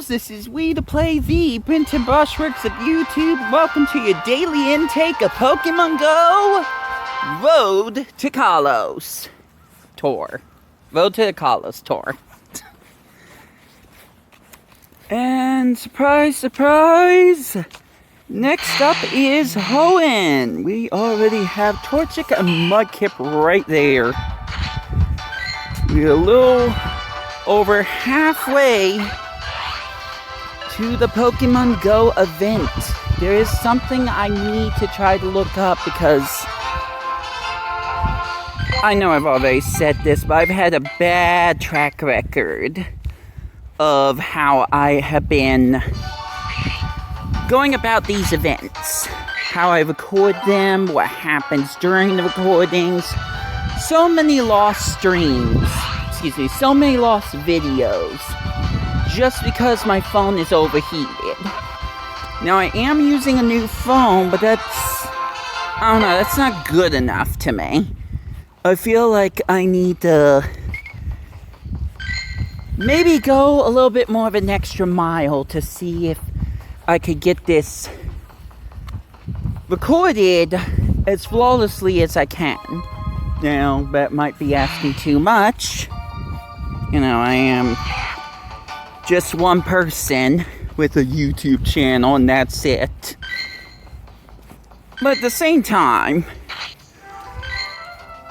Pals, this is We to Play the Print and Brushworks of YouTube. Welcome to your daily intake of Pokemon Go Road to Kalos Tour. Road to the Kalos Tour. And surprise, surprise! Next up is Hoenn. We already have Torchic and Mudkip right there. We're a little over halfway to the Pokemon Go event. There is something I need to try to look up because I know I've already said this, but I've had a bad track record of how I have been going about these events. How I record them, what happens during the recordings. So many lost streams. So many lost videos. Just because my phone is overheated. Now I am using a new phone, but I don't know, that's not good enough to me. I feel like I need to maybe go a little bit more of an extra mile to see if I could get this recorded as flawlessly as I can. Now, that might be asking too much. You know, I am just one person with a YouTube channel and that's it. But at the same time,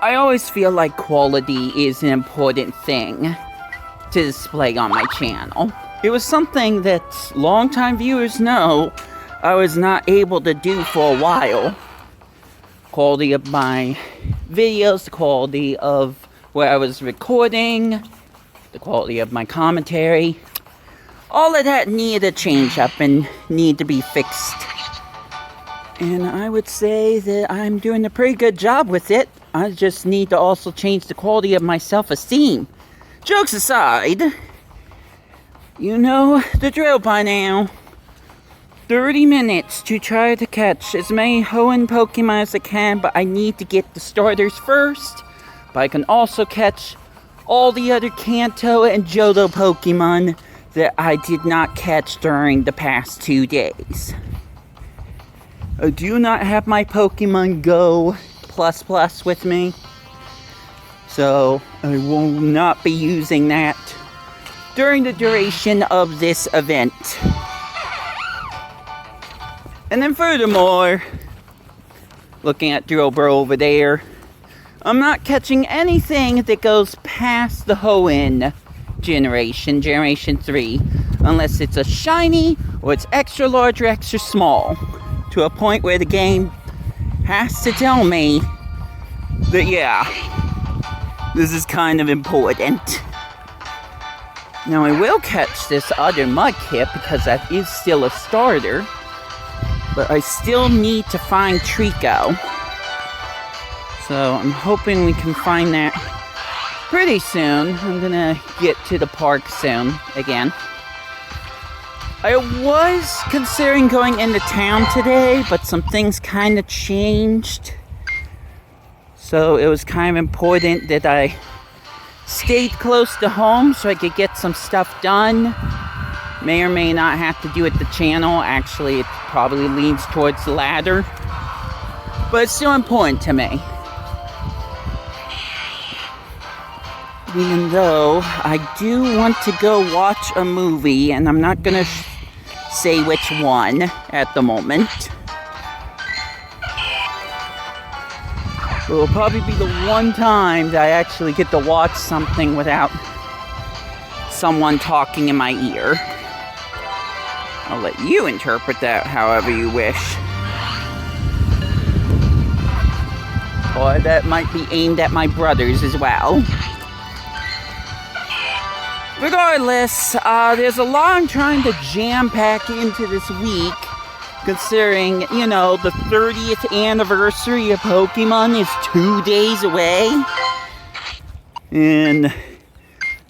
I always feel like quality is an important thing to display on my channel. It was something that longtime viewers know I was not able to do for a while. Quality of my videos, the quality of where I was recording, the quality of my commentary. All of that needed a change up and need to be fixed. And I would say that I'm doing a pretty good job with it. I just need to also change the quality of my self-esteem. Jokes aside, you know the drill by now. 30 minutes to try to catch as many Hoenn Pokemon as I can, but I need to get the starters first. But I can also catch all the other Kanto and Johto Pokemon that I did not catch during the past 2 days. I do not have my Pokemon Go Plus with me, so I will not be using that during the duration of this event. And then furthermore, looking at Drillbro over there, I'm not catching anything that goes past the Hoenn generation 3, unless it's a shiny or it's extra large or extra small, to a point where the game has to tell me that, yeah, this is kind of important. Now I will catch this other Mudkip because that is still a starter, but I still need to find Trico. So I'm hoping we can find that pretty soon. I'm gonna get to the park soon again. I was considering going into town today, but some things kind of changed. So it was kind of important that I stayed close to home so I could get some stuff done. May or may not have to do at the channel. Actually, it probably leans towards the latter. But it's still important to me. Even though I do want to go watch a movie, and I'm not going to say which one at the moment. It will probably be the one time that I actually get to watch something without someone talking in my ear. I'll let you interpret that however you wish. Or that might be aimed at my brothers as well. Regardless, there's a lot I'm trying to jam-pack into this week, considering, you know, the 30th anniversary of Pokemon is 2 days away. And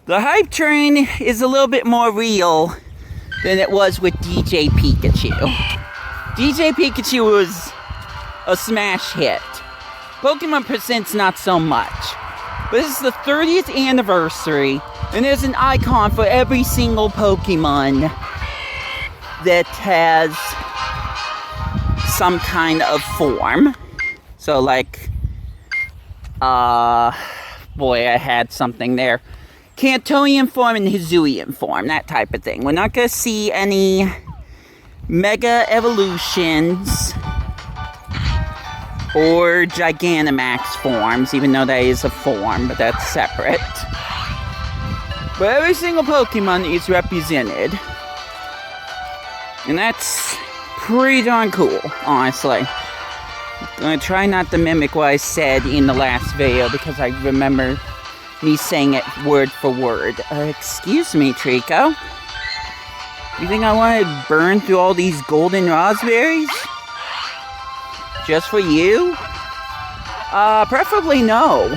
the hype train is a little bit more real than it was with DJ Pikachu. DJ Pikachu was a smash hit. Pokemon Presents not so much. But this is the 30th anniversary, and there's an icon for every single Pokemon that has some kind of form. So like, boy, I had something there. Kantoian form and Hisuian form, that type of thing. We're not going to see any Mega Evolutions or Gigantamax forms, even though that is a form, but that's separate. But every single Pokemon is represented. And that's pretty darn cool, honestly. I'm going to try not to mimic what I said in the last video, because I remember me saying it word for word. Excuse me, Trico. You think I want to burn through all these golden raspberries? Just for you? Preferably no.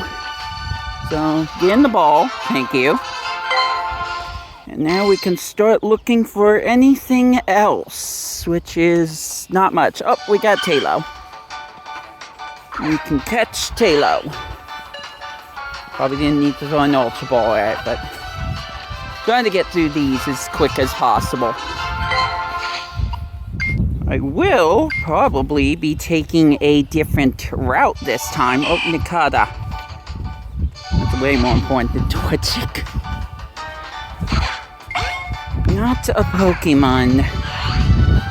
So, get in the ball. Thank you. And now we can start looking for anything else, which is not much. Oh, we got Tailo. We can catch Tailo. Probably didn't need to throw an Ultra Ball at it, but trying to get through these as quick as possible. I will probably be taking a different route this time. Oh, Nikata. That's way more important than Torchic. Not a Pokemon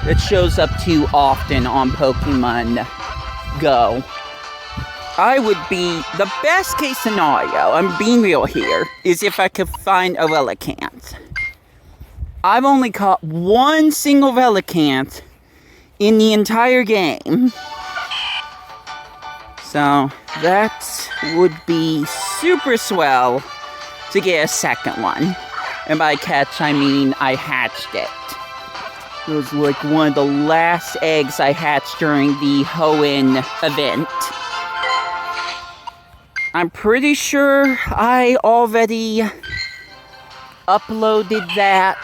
that shows up too often on Pokemon Go. I would be, the best case scenario, I'm being real here, is if I could find a Relicanth. I've only caught one single Relicanth in the entire game. So, that would be super swell to get a second one. And by catch, I mean I hatched it. It was like one of the last eggs I hatched during the Hoenn event. I'm pretty sure I already uploaded that.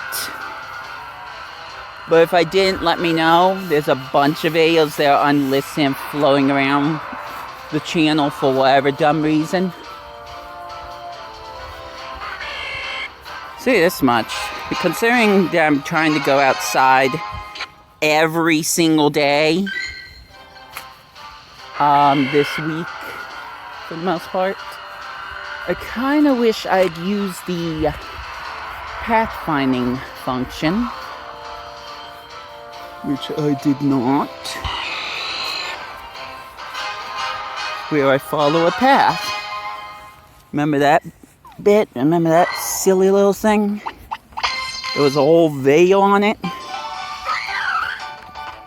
But if I didn't, let me know. There's a bunch of videos that are unlisted and flowing around the channel for whatever dumb reason. Say this much. Considering that I'm trying to go outside every single day this week, for the most part, I kind of wish I'd used the pathfinding function, which I did not, where I follow a path. Remember that bit? Remember that silly little thing? There was a whole veil on it.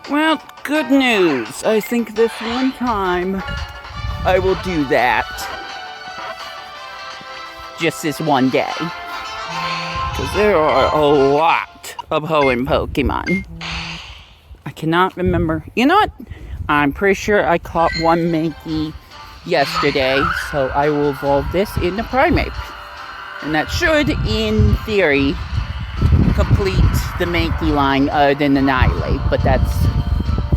Well, good news. I think this one time I will do that. Just this one day. Because there are a lot of Hoenn Pokemon. I cannot remember. You know what? I'm pretty sure I caught one Mankey yesterday, so I will evolve this into Primeape. And that should, in theory, complete the Mankey line other than Annihilate, but that's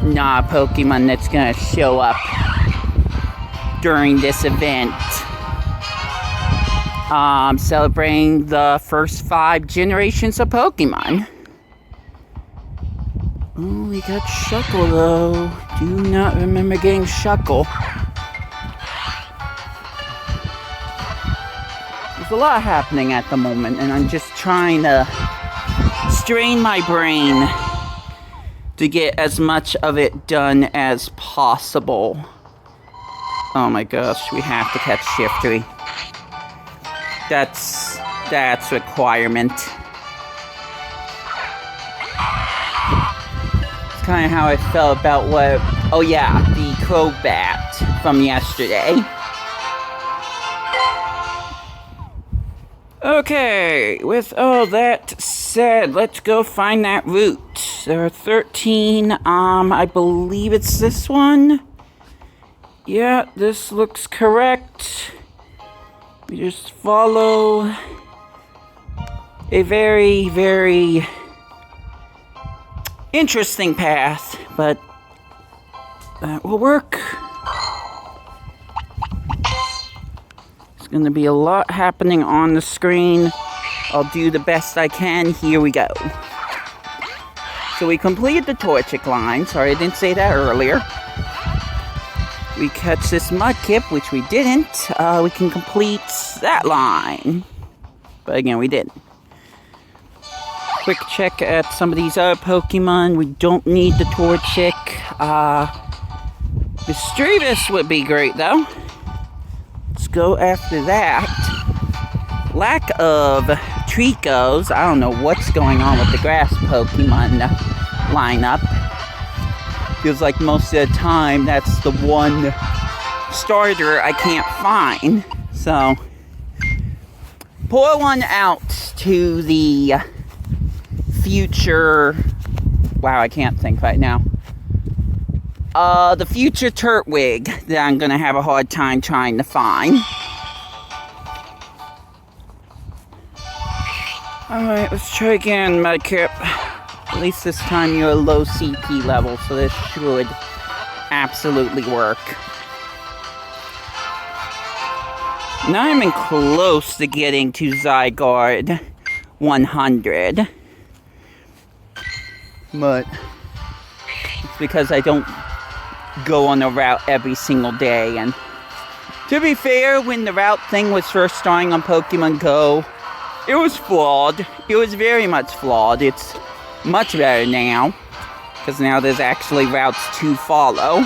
not a Pokemon that's going to show up during this event. Celebrating the first 5 generations of Pokemon. Oh, we got Shuckle though. Do not remember getting Shuckle. There's a lot happening at the moment, and I'm just trying to strain my brain to get as much of it done as possible. Oh my gosh, we have to catch Shiftry. That's requirement. It's kind of how I felt about what... Oh yeah, the Crobat from yesterday. Okay, with all that said, let's go find that route. There are 13, I believe it's this one. Yeah, this looks correct. We just follow a very, very interesting path, but that will work. There's going to be a lot happening on the screen. I'll do the best I can. Here we go. So we completed the Torchic line. Sorry I didn't say that earlier. We catch this Mudkip, which we didn't. We can complete that line. But again, we didn't. Quick check at some of these other Pokemon. We don't need the Torchic. Mischievous would be great, though. Let's go after that. Lack of Tricos. I don't know what's going on with the grass Pokemon lineup. Feels like most of the time that's the one starter I can't find. So, pour one out to the future... Wow, I can't think right now. The future Turtwig that I'm going to have a hard time trying to find. Alright, let's try again, Mudkip. At least this time you're a low CP level, so this should absolutely work. Now I'm in close to getting to Zygarde 100. But it's because I don't go on the route every single day. And to be fair, when the route thing was first starting on Pokemon Go, it was flawed. It was very much flawed. It's much better now, because now there's actually routes to follow.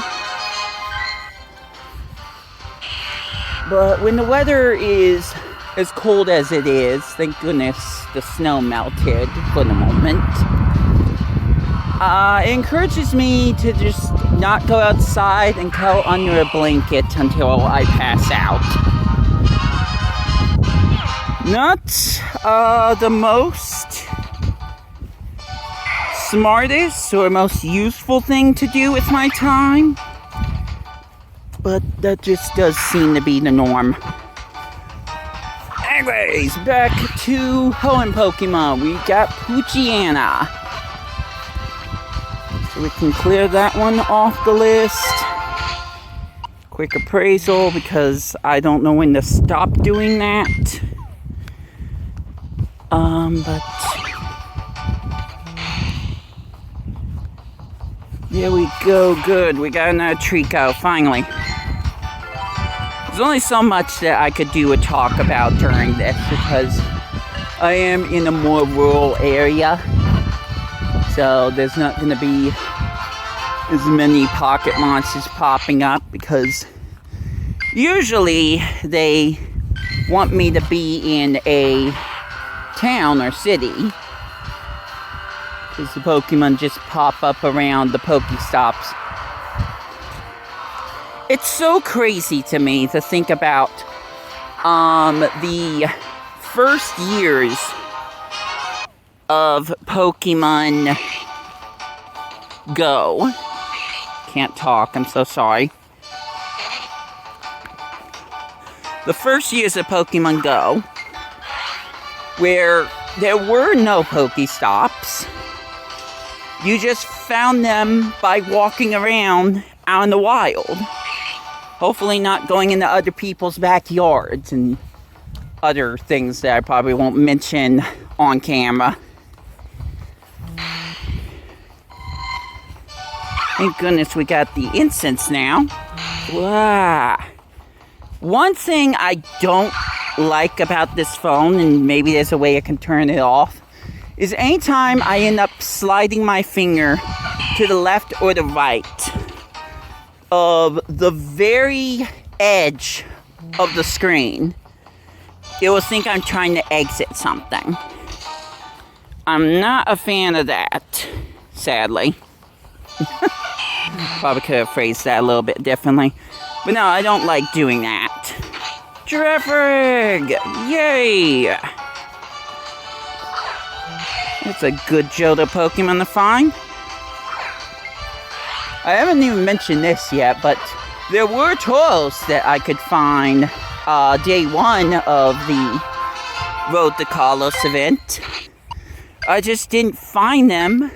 But when the weather is as cold as it is, thank goodness the snow melted for the moment, it encourages me to just not go outside and curl under a blanket until I pass out. Not the most smartest or most useful thing to do with my time, but that just does seem to be the norm. Anyways, back to Hoenn Pokemon. We got Poochyena. So we can clear that one off the list. Quick appraisal, because I don't know when to stop doing that. But there we go, good. We got another Trico, finally. There's only so much that I could do a talk about during this, because I am in a more rural area. So there's not going to be as many pocket monsters popping up, because usually they want me to be in a town or city, because the Pokemon just pop up around the Pokestops. It's so crazy to me to think about the first years of Pokemon Go. Can't talk, I'm so sorry. The first years of Pokemon Go, where there were no Pokestops. You just found them by walking around out in the wild. Hopefully not going into other people's backyards and other things that I probably won't mention on camera. Thank goodness we got the incense now. Wow. One thing I don't like about this phone, and maybe there's a way I can turn it off, is anytime I end up sliding my finger to the left or the right of the very edge of the screen, it will think I'm trying to exit something. I'm not a fan of that, sadly. Probably could have phrased that a little bit differently. But no, I don't like doing that. Giraffe! Yay! That's a good Johto Pokemon to find. I haven't even mentioned this yet, but there were Tauros that I could find day one of the Road to Kalos event. I just didn't find them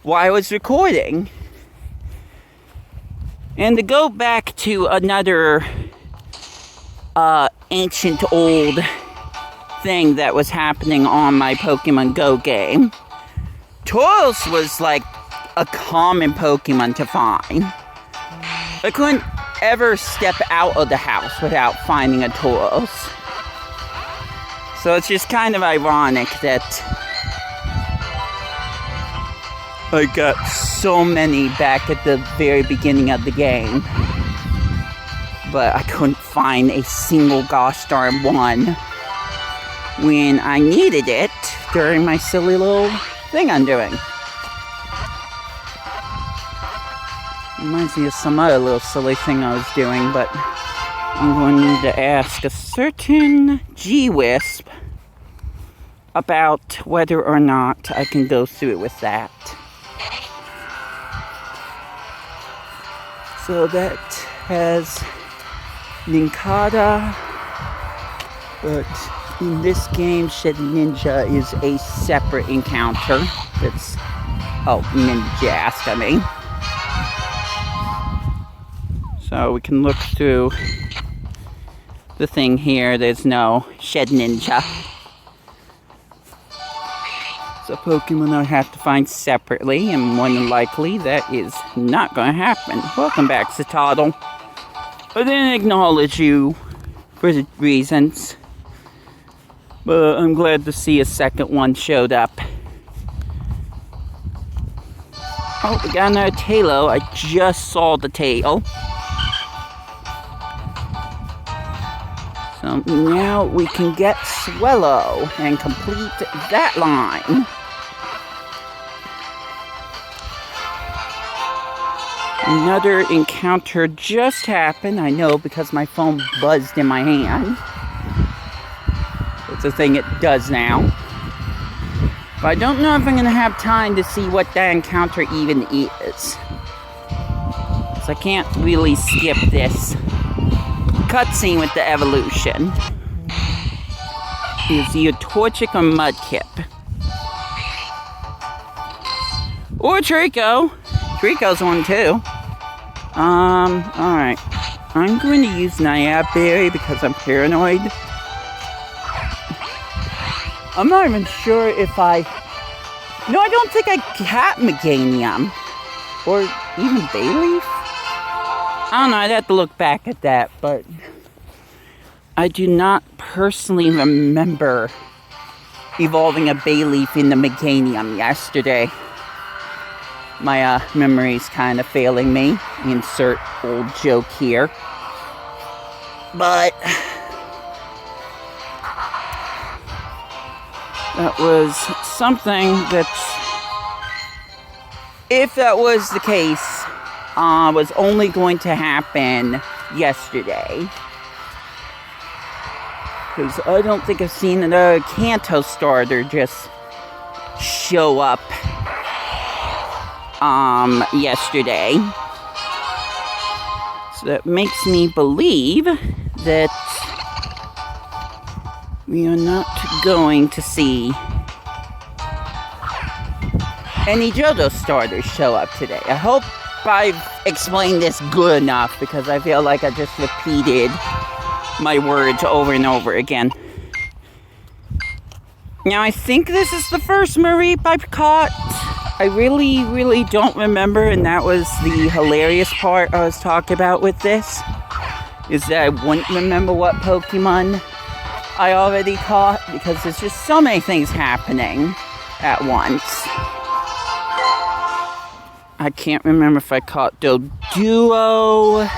while I was recording. And to go back to another ancient old thing that was happening on my Pokemon Go game, Tauros was like a common Pokemon to find. I couldn't ever step out of the house without finding a Tauros. So it's just kind of ironic that I got so many back at the very beginning of the game. But I couldn't find a single gosh darn one when I needed it during my silly little thing I'm doing. Reminds me of some other little silly thing I was doing, but I'm going to need to ask a certain G-Wisp about whether or not I can go through it with that. So that has Nincada, but in this game, Shedinja is a separate encounter. That's, oh, Ninjask, I mean. So we can look through the thing here. There's no Shedinja. It's a Pokemon I have to find separately, and more than likely that is not going to happen. Welcome back, Citadel. I didn't acknowledge you for reasons, but I'm glad to see a second one showed up. Oh, we got another Tailo. I just saw the tail. So now we can get Swellow and complete that line. Another encounter just happened. I know because my phone buzzed in my hand. It's a thing it does now. But I don't know if I'm going to have time to see what that encounter even is. So I can't really skip this cutscene with the evolution. Is he a Torchic or Mudkip? Or Trico. Trico's one too. Alright. I'm going to use Nayab Berry because I'm paranoid. I'm not even sure if I... No, I don't think I got Meganium. Or even Bayleaf? I don't know, I'd have to look back at that, but... I do not personally remember evolving a Bayleaf into Meganium yesterday. My memory's kind of failing me. Insert old joke here. But that was something that, if that was the case, was only going to happen yesterday. Because I don't think I've seen another Kanto starter just show up yesterday. So that makes me believe that we are not going to see any Johto starters show up today. I hope I've explained this good enough, because I feel like I just repeated my words over and over again. Now, I think this is the first Mareep I've caught. I really don't remember, and that was the hilarious part I was talking about with this, is that I wouldn't remember what Pokemon I already caught, because there's just so many things happening at once. I can't remember if I caught Doduo.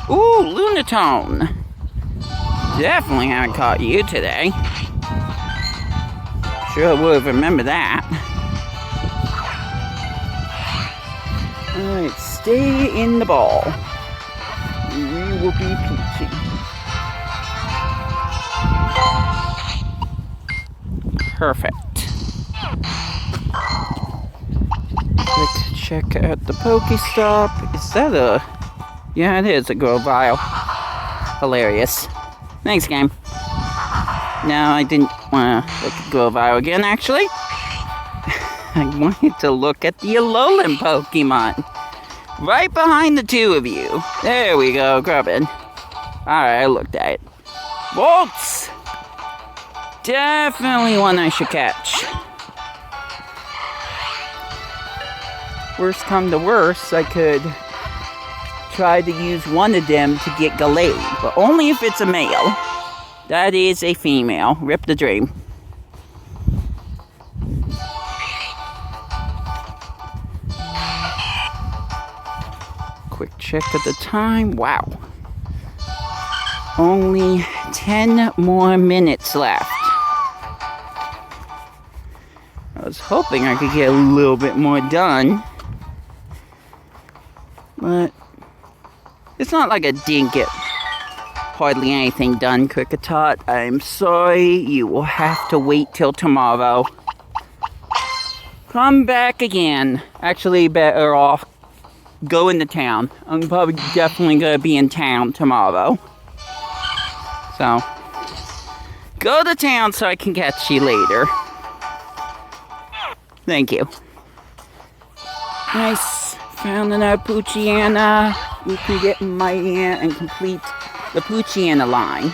Ooh, Lunatone. Definitely haven't caught you today. Sure would have remembered that. Alright, stay in the ball. We will be peachy. Perfect. Quick check at the Pokestop. Is that a... Yeah, it is a Grovyle. Hilarious. Thanks, game. No, I didn't want to look at Grovyle again, actually. I wanted to look at the Alolan Pokemon. Right behind the two of you. There we go, Grubbin. Alright, I looked at it. Volts! Definitely one I should catch. worst come to worst, I could try to use one of them to get Gallade, but only if it's a male. That is a female. Rip the dream. Quick check of the time. Wow. Only 10 more minutes left. I was hoping I could get a little bit more done. But it's not like I didn't get hardly anything done, Cricketot. I'm sorry, you will have to wait till tomorrow. Come back again. Actually, better off go into town. I'm probably definitely going to be in town tomorrow. So, go to town so I can catch you later. Thank you. Nice. Found another Poochyena. We can get in my hand and complete the Poochyena line.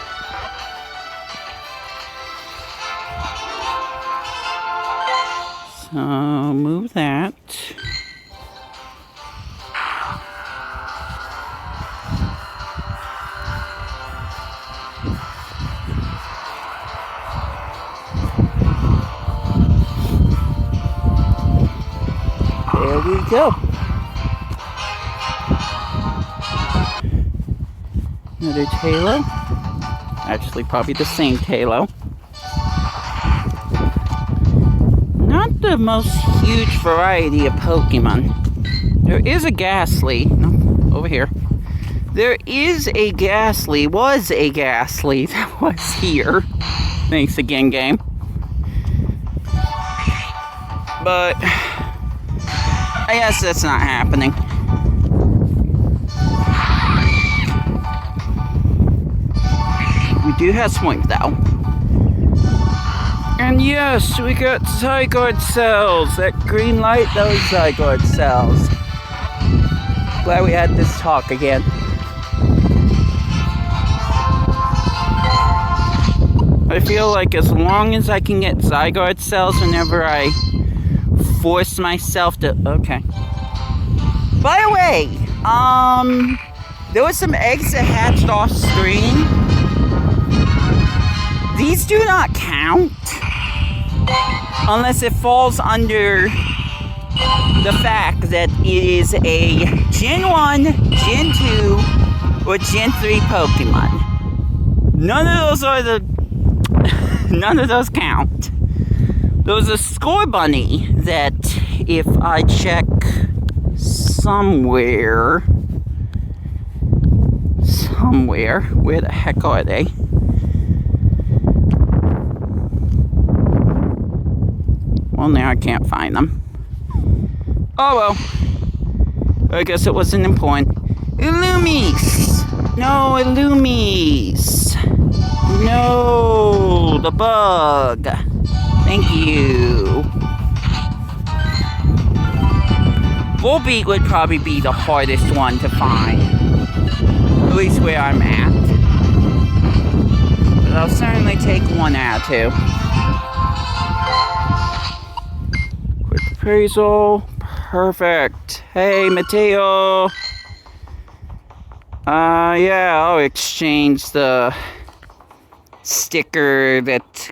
So, move that. There we go. Another Tailo. Actually, probably the same Tailo. Not the most huge variety of Pokemon. There is a Ghastly. No, over here. There is a Ghastly. Was a Ghastly that was here. Thanks again, game. But I guess that's not happening. We do have Swink though. And yes, we got Zygarde cells. That green light, those Zygarde cells. Glad we had this talk again. I feel like as long as I can get Zygarde cells whenever I force myself to... Okay. By the way, there was some eggs that hatched off screen. These do not count unless it falls under the fact that it is a Gen 1, Gen 2, or Gen 3 Pokemon. None of those are the... None of those count. There was a Scorbunny that if I check somewhere, where the heck are they? Well, now I can't find them. Oh well. I guess it wasn't important. Illumise! No, Illumise! No, the bug. Thank you. Volbeat would probably be the hardest one to find. At least where I'm at. But I'll certainly take one out of two. Quick appraisal. Perfect. Hey, Mateo. Yeah, I'll exchange the sticker that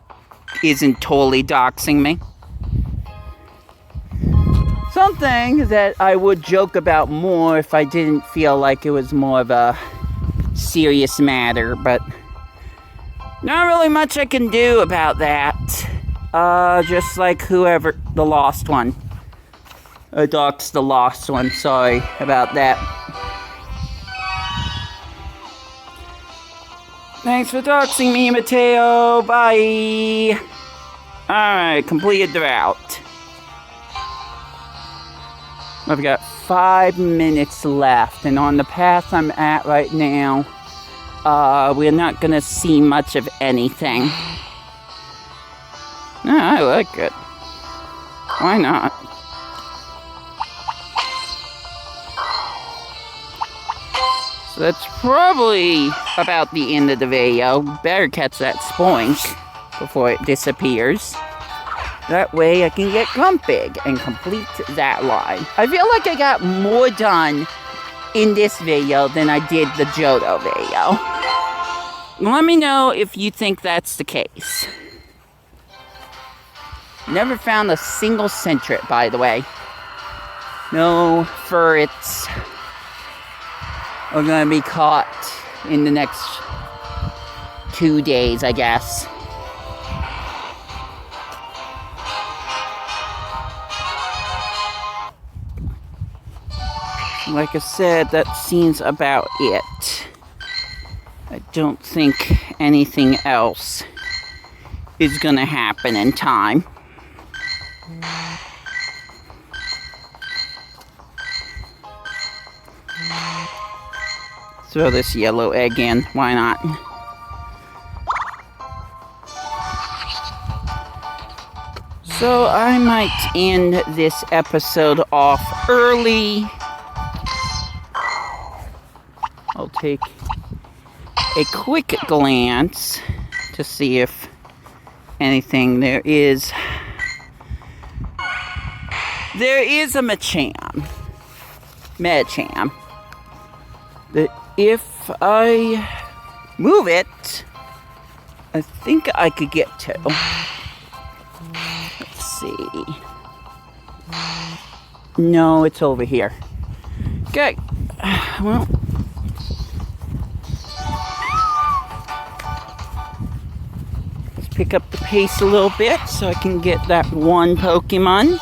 isn't totally doxing me. Something that I would joke about more if I didn't feel like it was more of a serious matter, but not really much I can do about that. Just like whoever, the lost one. I doxed the lost one, sorry about that. Thanks for doxing me, Mateo. Bye. Alright, completed the route. I've got 5 minutes left, and on the path I'm at right now, we're not gonna see much of anything. No, I like it. Why not? So that's probably about the end of the video. Better catch that Spoink before it disappears. That way I can get Grumpig and complete that line. I feel like I got more done in this video than I did the Johto video. Let me know if you think that's the case. Never found a single Sentret, by the way. No ferrets are gonna be caught in the next 2 days, I guess. Like I said, that seems about it. I don't think anything else is gonna happen in time. Throw this yellow egg in, why not? So I might end this episode off early. I'll take a quick glance to see if anything there is. There is a Medicham. That if I move it, I think I could get to. Let's see. No, it's over here. Okay. Well. Let's pick up the pace a little bit so I can get that one Pokemon.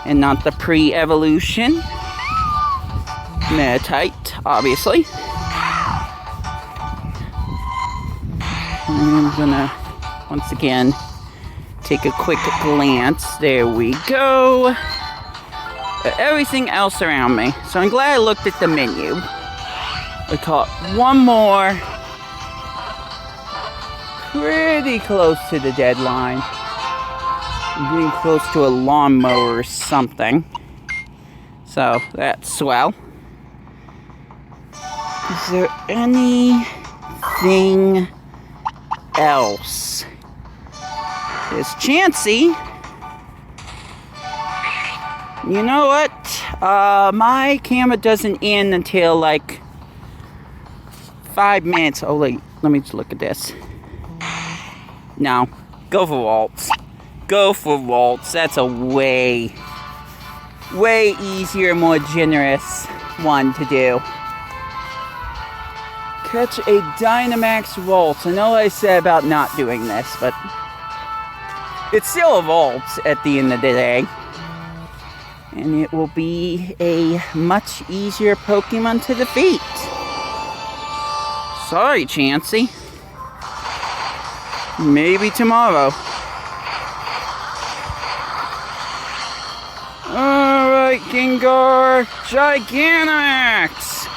And not the pre-evolution. Meditite, obviously. And I'm gonna, once again, take a quick glance. There we go. At everything else around me. So I'm glad I looked at the menu. I caught one more. Pretty close to the deadline. I'm getting close to a lawnmower or something. So, that's swell. Is there anything else? There's Chansey. You know what? My camera doesn't end until like 5 minutes. Oh, wait. Let me just look at this. No. Go for Waltz. Go for Waltz. That's a way easier, more generous one to do. Catch a Dynamax Waltz. I know I said about not doing this, but it's still a Waltz at the end of the day. And it will be a much easier Pokemon to defeat. Sorry, Chansey. Maybe tomorrow. Alright, Gengar, Gigantamax!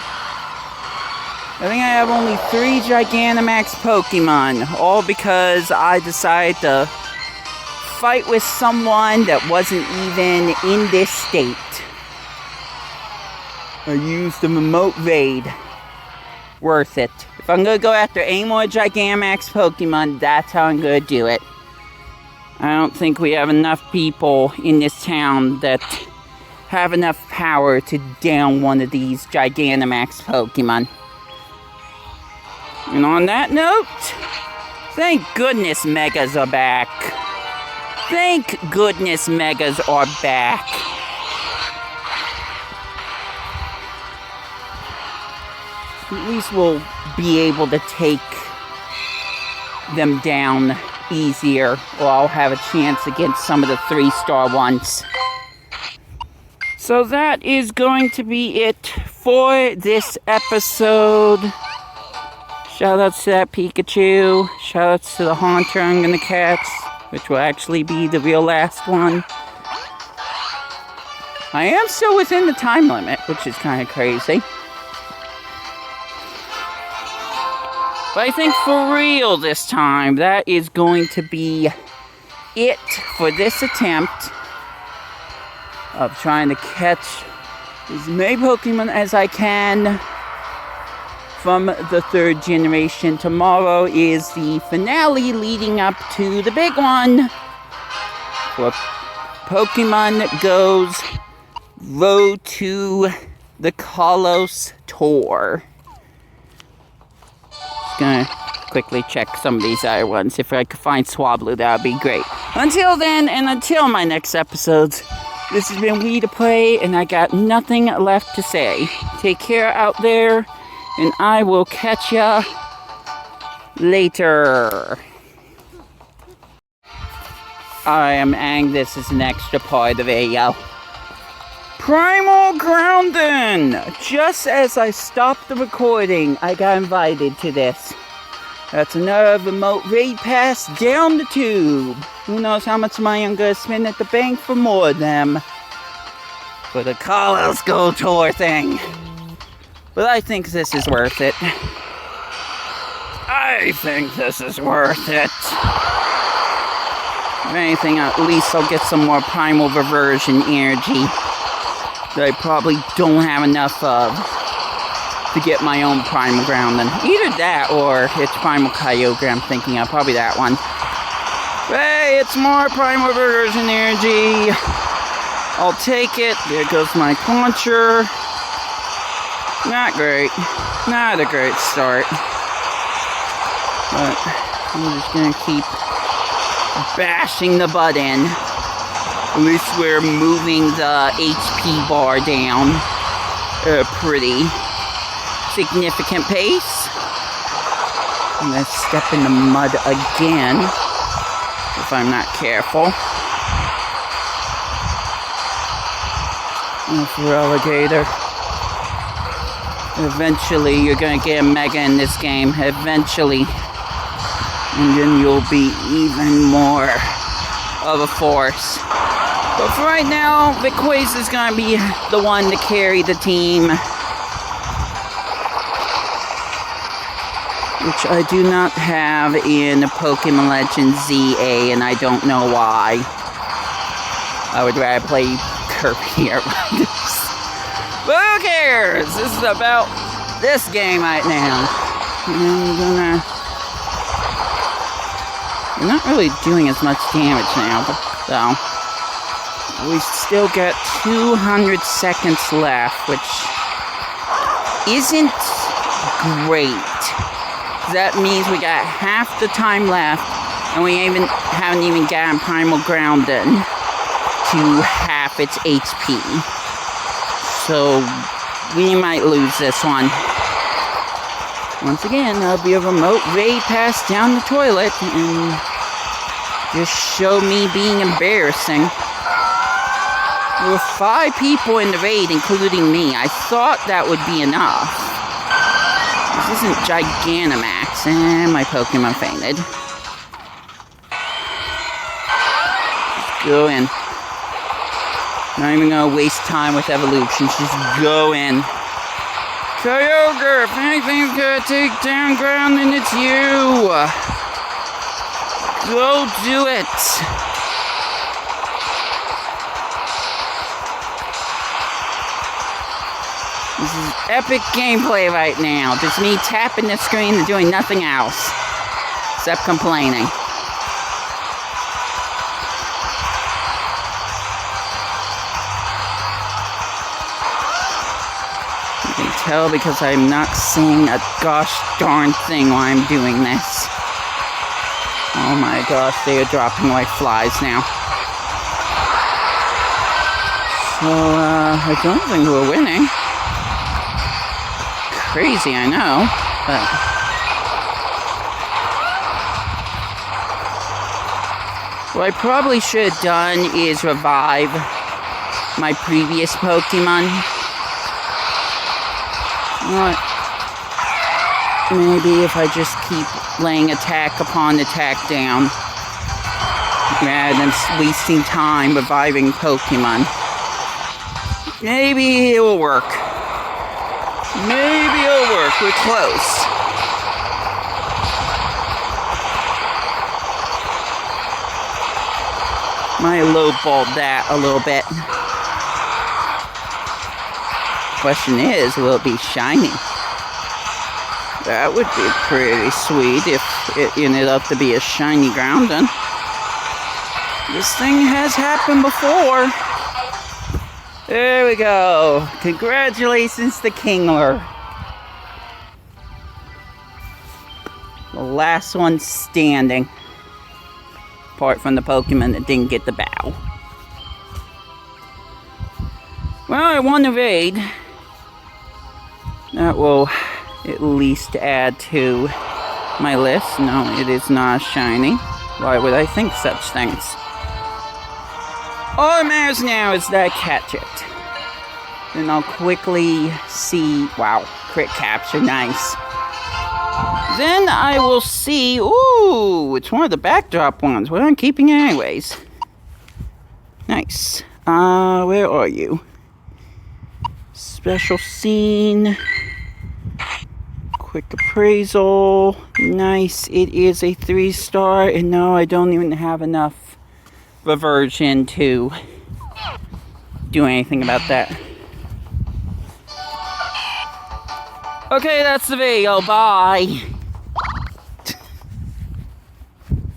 I think I have only 3 Gigantamax Pokemon, all because I decided to fight with someone that wasn't even in this state. I used the remote raid. Worth it. If I'm gonna go after any more Gigantamax Pokemon, that's how I'm gonna do it. I don't think we have enough people in this town that have enough power to down one of these Gigantamax Pokemon. And on that note, thank goodness Megas are back. Thank goodness Megas are back. At least we'll be able to take them down easier, or I'll have a chance against some of the 3-star ones. So that is going to be it for this episode. Shoutouts to that Pikachu. Shoutouts to the Haunter I'm gonna catch, which will actually be the real last one. I am still within the time limit, which is kind of crazy. But I think for real this time, that is going to be it for this attempt of trying to catch as many Pokemon as I can from the 3rd generation. Tomorrow is the finale leading up to the big one. for Pokemon Go's Road to the Kalos Tour. Just gonna quickly check some of these other ones. If I could find Swablu, that would be great. Until then, and until my next episodes, this has been We to Play, and I got nothing left to say. Take care out there, and I will catch ya later. I am Ang. This is an extra part of the video. Primal Grounding! Just as I stopped the recording, I got invited to this. That's another remote raid pass down the tube. Who knows how much money I'm gonna spend at the bank for more of them. For the Kalos Go Tour thing. But I think this is worth it. I think this is worth it. If anything, at least I'll get some more Primal Reversion energy that I probably don't have enough of to get my own Primal Grounding. Either that or it's Primal Kyogre I'm thinking of. Probably that one. Hey, it's more Primal Reversion energy. I'll take it. There goes my launcher. Not great. Not a great start. But I'm just gonna keep bashing the button. At least we're moving the HP bar down at a pretty significant pace. I'm gonna step in the mud again if I'm not careful. Oh, for alligator. Eventually you're gonna get a Mega in this game. Eventually. And then you'll be even more of a force. But for right now, Vicquaze is going to be the one to carry the team. Which I do not have in Pokemon Legends ZA, and I don't know why. I would rather play Kirby or this. But who cares? This is about this game right now. We're not really doing as much damage now, but so. We still got 200 seconds left, which isn't great. That means we got half the time left, and we haven't even gotten Primal Grounding to half its HP. So we might lose this one. Once again, there'll be a remote raid pass down the toilet, and just show me being embarrassing. There were 5 people in the raid, including me. I thought that would be enough. This isn't Gigantamax, and my Pokemon fainted. Just go in. Not even gonna waste time with evolutions, just go in. Kyogre, if anything's gonna take down ground, then it's you. Go do it. This is epic gameplay right now. Just me tapping the screen and doing nothing else. Except complaining. You can tell because I'm not seeing a gosh darn thing while I'm doing this. Oh my gosh, they are dropping like flies now. So, I don't think we're winning. Crazy, I know, but what I probably should have done is revive my previous Pokemon. What? Maybe if I just keep laying attack upon attack down rather than wasting time reviving Pokemon. Maybe it will work. Maybe it'll work. We're close. Might lowball that a little bit. Question is, will it be shiny? That would be pretty sweet if it ended up to be a shiny Grounding. This thing has happened before. There we go. Congratulations to Kingler. The last one standing. Apart from the Pokemon that didn't get the bow. Well, I won the raid. That will at least add to my list. No, it is not shiny. Why would I think such things? All that matters now is that I catch it. Then I'll quickly see... Wow, crit capture, nice. Then I will see... Ooh, it's one of the backdrop ones. Well, I'm keeping it anyways. Nice. Where are you? Special scene. Quick appraisal. Nice. It is a 3-star. And no, I don't even have enough reversion to do anything about that. Okay, that's the video. Bye.